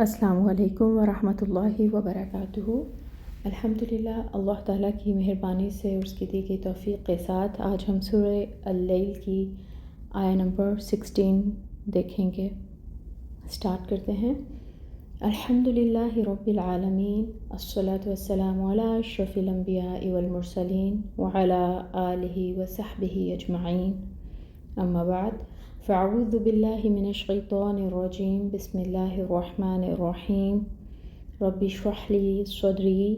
السلام علیکم ورحمۃ اللہ وبرکاتہ۔ الحمدللہ، اللہ تعالیٰ کی مہربانی سے اور اس کی دی گئی توفیق کے ساتھ آج ہم سورہ اللیل کی آیہ نمبر 16 دیکھیں گے۔ سٹارٹ کرتے ہیں۔ الحمدللہ رب العالمین، الصلاۃ والسلام علی اشرف الانبیاء والمرسلین وعلی آلہ وصحبہ اجمعین، اما بعد فاعوذ باللہ من الشیطان الرجیم، بسم اللہ الرحمن الرحیم۔ رب اشرح لی صدری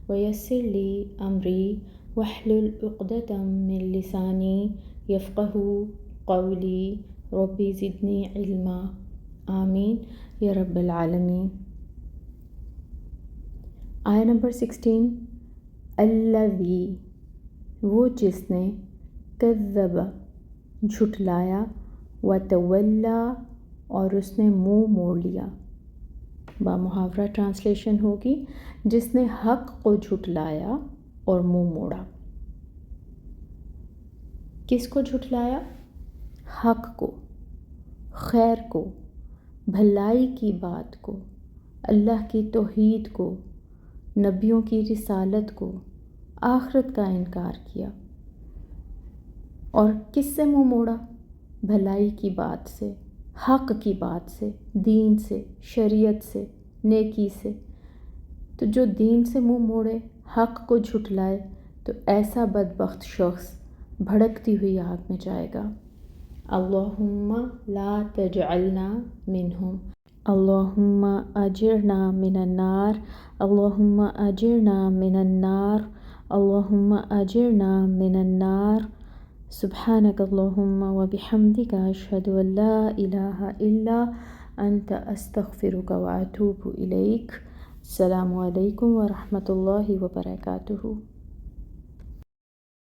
ویسر لی امری واحلل عقدۃ من لسانی یفقہوا قولی، رب زدنی علما، آمین یا رب العالمین۔ آیہ نمبر 16، الذی، وہ جس نے، کذب، جھٹلایا، وتولی، اور اس نے منہ موڑ لیا۔ بامحاورہ ٹرانسلیشن ہوگی جس نے حق کو جھٹلایا اور منہ موڑا۔ کس کو جھٹلایا؟ حق کو، خیر کو، بھلائی کی بات کو، اللہ کی توحید کو، نبیوں کی رسالت کو، آخرت کا انکار کیا۔ اور کس سے منہ موڑا؟ بھلائی کی بات سے، حق کی بات سے، دین سے، شریعت سے، نیکی سے۔ تو جو دین سے منہ موڑے، حق کو جھٹلائے، تو ایسا بدبخت شخص بھڑکتی ہوئی آگ میں جائے گا۔ اللہم لا تجعلنا منہم، اللہم اجرنا من النار، اللہم اجرنا من النار، اللہم اجرنا من النار۔ سبحانک اللہم وبحمدک، اشہد ان لا الہ الا انت، استغفرک واتوب الیک۔ السلام علیکم ورحمۃ اللہ وبرکاتہ۔